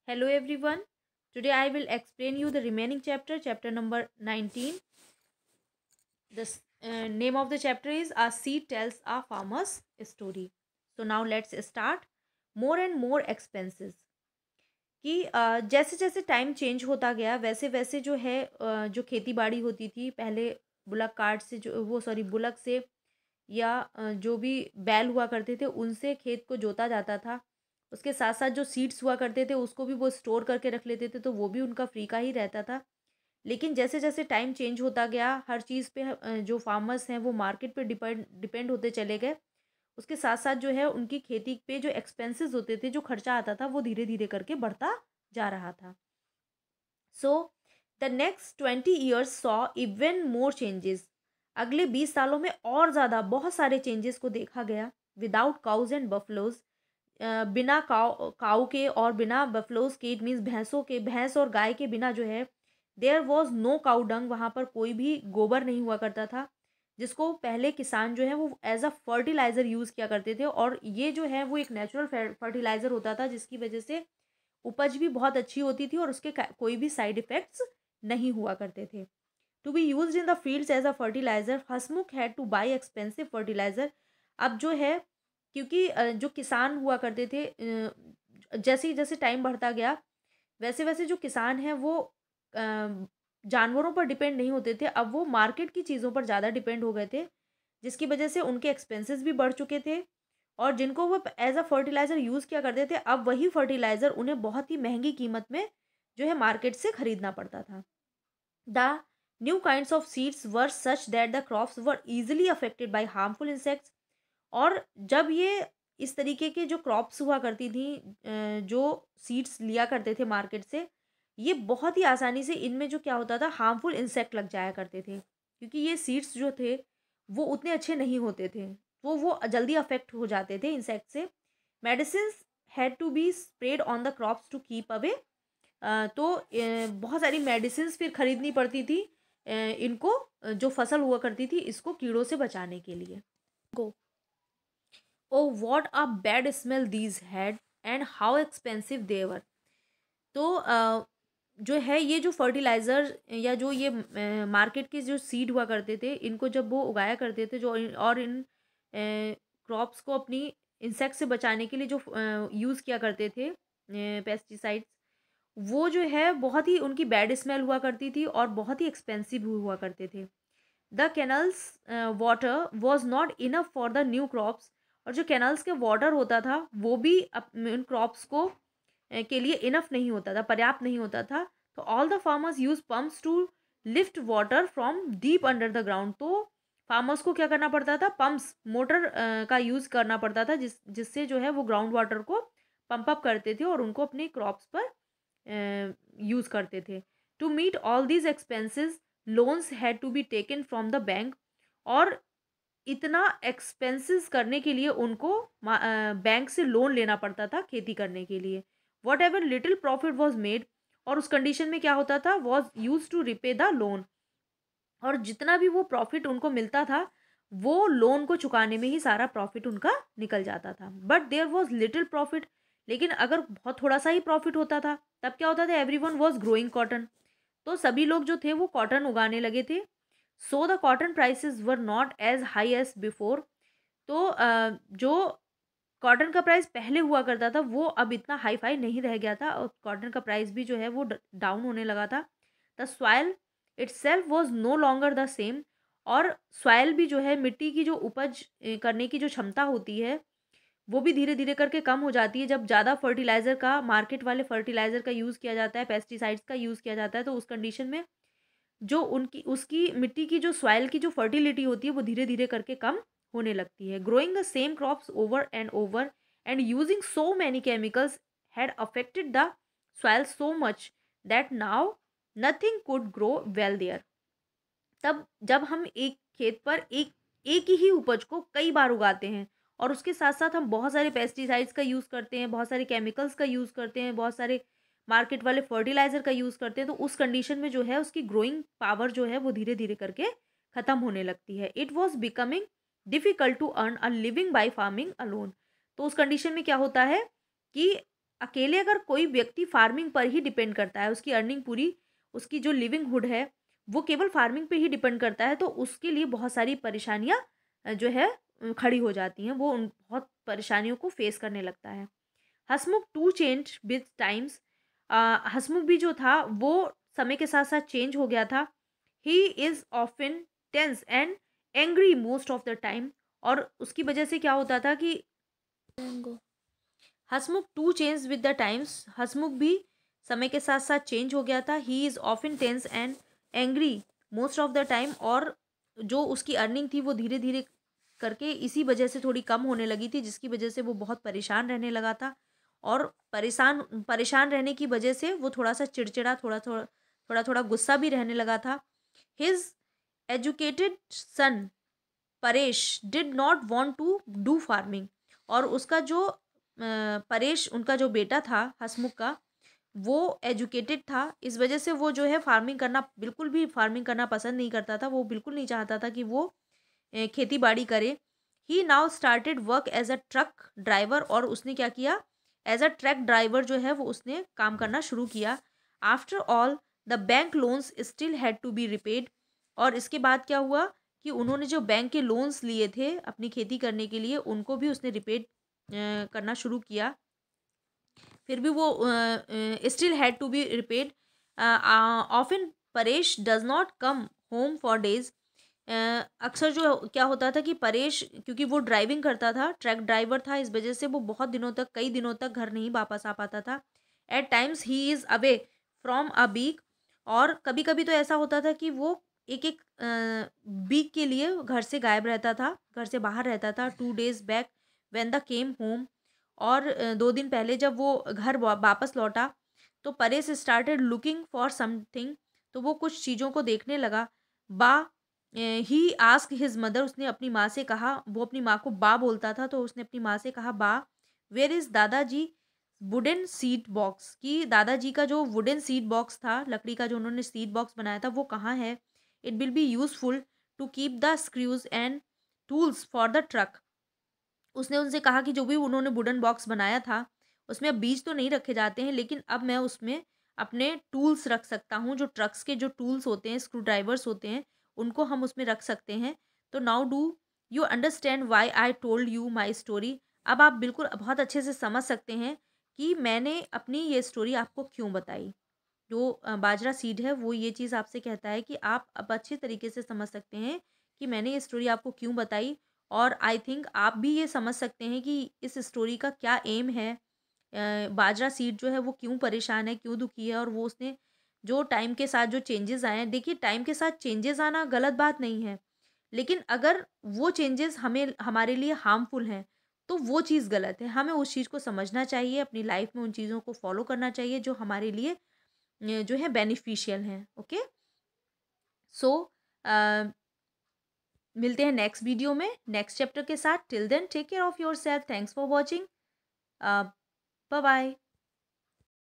Hello everyone. Today I will explain you the remaining chapter, chapter number 19. The name of the chapter is A Seed Tells a Farmer's Story. So now let's start. More and more expenses. कि जैसे जैसे time change होता गया वैसे वैसे जो है जो खेती बाड़ी होती थी पहले बुलक कार्ट से जो वो सॉरी बुलक से या जो भी बैल हुआ करते थे उनसे खेत को जोता जाता था। उसके साथ साथ जो सीड्स हुआ करते थे उसको भी वो स्टोर करके रख लेते थे तो वो भी उनका फ्री का ही रहता था। लेकिन जैसे जैसे टाइम चेंज होता गया हर चीज़ पे जो फार्मर्स हैं वो मार्केट पे डिपेंड डिपेंड होते चले गए। उसके साथ साथ जो है उनकी खेती पे जो एक्सपेंसेस होते थे जो खर्चा आता था वो धीरे धीरे करके बढ़ता जा रहा था। So the next 20 years saw even more changes. अगले 20 सालों में और ज़्यादा बहुत सारे चेंजेस को देखा गया। विदाउट काउज एंड बफलोज, बिना काऊ के और बिना बफलोज के, इट मीन्स भैंसों के, भैंस और गाय के बिना जो है there was no cow dung, वहाँ पर कोई भी गोबर नहीं हुआ करता था जिसको पहले किसान जो है वो एज अ फर्टिलाइज़र यूज़ किया करते थे। और ये जो है वो एक नेचुरल फर्टिलाइज़र होता था जिसकी वजह से उपज भी बहुत अच्छी होती थी और उसके कोई भी साइड इफ़ेक्ट्स नहीं हुआ करते थे। To be used in the fields as a fertiliser, Hasmukh had to buy expensive fertiliser. अब जो है क्योंकि जो किसान हुआ करते थे जैसे ही जैसे टाइम बढ़ता गया वैसे वैसे जो किसान हैं वो जानवरों पर डिपेंड नहीं होते थे, अब वो मार्केट की चीज़ों पर ज़्यादा डिपेंड हो गए थे जिसकी वजह से उनके एक्सपेंसेस भी बढ़ चुके थे। और जिनको वो एज अ फर्टिलाइज़र यूज़ किया करते थे अब वही फर्टिलाइज़र उन्हें बहुत ही महंगी कीमत में जो है मार्केट से खरीदना पड़ता था। The new kinds of seeds were such that the crops were easily affected by harmful insects. और जब ये इस तरीके के जो क्रॉप्स हुआ करती थी जो सीड्स लिया करते थे मार्केट से, ये बहुत ही आसानी से इनमें जो क्या होता था हार्मफुल इंसेक्ट लग जाया करते थे क्योंकि ये सीड्स जो थे वो उतने अच्छे नहीं होते थे, वो जल्दी अफेक्ट हो जाते थे इंसेक्ट से। Medicine had to be spread on the crops to keep away. तो बहुत सारी मेडिसिन फिर खरीदनी पड़ती थी इनको जो फसल हुआ करती थी इसको कीड़ों से बचाने के लिए। Go oh what a bad smell these had and how expensive they were. तो जो है ये जो फर्टिलाइज़र या जो ये मार्केट के जो सीड हुआ करते थे इनको जब वो उगाया करते थे और इन क्रॉप्स को अपनी इंसेक्ट से बचाने के लिए जो यूज़ किया करते थे पेस्टिसाइड्स, वो जो है बहुत ही उनकी बैड स्मेल हुआ करती थी और बहुत ही एक्सपेंसिव हुआ करते थे। The canals water was not enough for the new crops. और जो कैनल्स के वाटर होता था वो भी उन क्रॉप्स को के लिए इनफ नहीं होता था, पर्याप्त नहीं होता था। तो all the farmers use pumps to lift water from deep under the ground. तो फार्मर्स को क्या करना पड़ता था, पंप्स मोटर का यूज़ करना पड़ता था जिससे जो है वो ग्राउंड वाटर को पंप अप करते थे और उनको अपने क्रॉप्स पर यूज़ करते थे। To meet all these expenses loans had to be taken from the bank. और इतना एक्सपेंसेस करने के लिए उनको बैंक से लोन लेना पड़ता था खेती करने के लिए। Whatever little profit was made, और उस कंडीशन में क्या होता था, was use to repay the loan. और जितना भी वो प्रॉफिट उनको मिलता था वो लोन को चुकाने में ही सारा प्रॉफिट उनका निकल जाता था। But there was little profit, लेकिन अगर बहुत थोड़ा सा ही प्रॉफिट होता था तब क्या होता था, every one was growing cotton. तो सभी लोग जो थे वो कॉटन उगाने लगे थे। So the cotton prices were not as high as before. तो जो कॉटन का प्राइस पहले हुआ करता था वो अब इतना हाई फाई नहीं रह गया था और कॉटन का प्राइस भी जो है वो डाउन होने लगा था। The soil itself was no longer the same. और सॉइल भी जो है मिट्टी की जो उपज करने की जो क्षमता होती है वो भी धीरे धीरे करके कम हो जाती है जब ज़्यादा फर्टिलाइज़र का, मार्केट वाले फर्टिलाइज़र का यूज़ किया जाता है, पेस्टिसाइड्स का यूज़ किया जाता है। तो उस कंडीशन में जो उनकी उसकी मिट्टी की जो सॉइल की जो फर्टिलिटी होती है वो धीरे धीरे करके कम होने लगती है। Growing the same crops over and using so many chemicals had affected the soil so much that now nothing could grow well there. तब जब हम एक खेत पर एक एक ही उपज को कई बार उगाते हैं और उसके साथ साथ हम बहुत सारे पेस्टिसाइड्स का यूज़ करते हैं, बहुत सारे केमिकल्स का यूज़ करते हैं, बहुत सारे मार्केट वाले फर्टिलाइज़र का यूज़ करते हैं, तो उस कंडीशन में जो है उसकी ग्रोइंग पावर जो है वो धीरे धीरे करके ख़त्म होने लगती है। It was becoming difficult to earn a living by farming alone. तो उस कंडीशन में क्या होता है कि अकेले अगर कोई व्यक्ति फार्मिंग पर ही डिपेंड करता है, उसकी अर्निंग पूरी, उसकी जो लिविंगहुड है वो केवल फार्मिंग पे ही डिपेंड करता है, तो उसके लिए बहुत सारी परेशानियाँ जो है खड़ी हो जाती हैं, वो उन बहुत परेशानियों को फेस करने लगता है। हसमुख to change with times, Hasmukh भी जो था वो समय के साथ साथ चेंज हो गया था। He is often tense and angry most of the time, और उसकी वजह से क्या होता था कि Hasmukh to change with the times, Hasmukh भी समय के साथ साथ चेंज हो गया था। He is often tense and angry most of the time, और जो उसकी अर्निंग थी वो धीरे धीरे करके इसी वजह से थोड़ी कम होने लगी थी, जिसकी वजह से वो बहुत परेशान रहने लगा था। और परेशान परेशान रहने की वजह से वो थोड़ा सा चिड़चिड़ा, थोड़ा थोड़ा गुस्सा भी रहने लगा था। His educated son Paresh did not want to do farming, और उसका जो परेश, उनका जो बेटा था हसमुख का, वो एजुकेटेड था, इस वजह से वो जो है फार्मिंग करना, बिल्कुल भी फार्मिंग करना पसंद नहीं करता था, वो बिल्कुल नहीं चाहता था कि वो खेती बाड़ी करे। He now started work as a truck driver, और उसने क्या किया, एज अ ट्रक ड्राइवर जो है वो उसने काम करना शुरू किया। After all the bank loans still had to be repaid, और इसके बाद क्या हुआ कि उन्होंने जो बैंक के लोन्स लिए थे अपनी खेती करने के लिए, उनको भी उसने रिपेड करना शुरू किया। फिर भी वो still had to be repaid. Often Paresh does not come home for days, अक्सर जो क्या होता था कि परेश, क्योंकि वो ड्राइविंग करता था, ट्रक ड्राइवर था, इस वजह से वो बहुत दिनों तक, कई दिनों तक घर नहीं वापस आ पाता था। At times he is away from a week, और कभी कभी तो ऐसा होता था कि वो एक एक वीक के लिए घर से गायब रहता था, घर से बाहर रहता था। 2 days back when the came home, और 2 दिन पहले जब वो घर वापस लौटा, तो Paresh started looking for something, तो वो कुछ चीज़ों को देखने लगा। बा, ही आस्क हिज मदर, उसने अपनी माँ से कहा, वो अपनी माँ को बा बोलता था, तो उसने अपनी माँ से कहा, बा वेयर इज दादाजी वुडन सीड बॉक्स, कि दादाजी का जो वुडन सीड बॉक्स था, लकड़ी का जो उन्होंने सीड बॉक्स बनाया था, वो कहाँ है। It will be useful to keep the screws and tools for the truck, उसने उनसे कहा कि जो भी उन्होंने वुडन बॉक्स बनाया था उसमें अब बीज तो नहीं रखे जाते हैं, लेकिन अब मैं उसमें अपने टूल्स रख सकता हूँ, जो ट्रक्स के जो टूल्स होते हैं, स्क्रू ड्राइवर्स होते हैं, उनको हम उसमें रख सकते हैं। तो now do you understand why I told you my story, अब आप बिल्कुल बहुत अच्छे से समझ सकते हैं कि मैंने अपनी ये स्टोरी आपको क्यों बताई। जो बाजरा सीड है वो ये चीज़ आपसे कहता है कि आप अब अच्छे तरीके से समझ सकते हैं कि मैंने ये स्टोरी आपको क्यों बताई, और आई थिंक आप भी ये समझ सकते हैं कि इस स्टोरी का क्या एम है। बाजरा सीड जो है वो क्यों परेशान है, क्यों दुखी है, और वो उसने जो टाइम के साथ जो चेंजेस आए हैं, देखिए टाइम के साथ चेंजेस आना गलत बात नहीं है, लेकिन अगर वो चेंजेस हमें, हमारे लिए हार्मफुल हैं, तो वो चीज़ गलत है। हमें उस चीज़ को समझना चाहिए, अपनी लाइफ में उन चीज़ों को फॉलो करना चाहिए जो हमारे लिए जो है बेनिफिशियल हैं। ओके, सो मिलते हैं नेक्स्ट वीडियो में नेक्स्ट चैप्टर के साथ। Till then take care of yourself, thanks for watching, bye bye.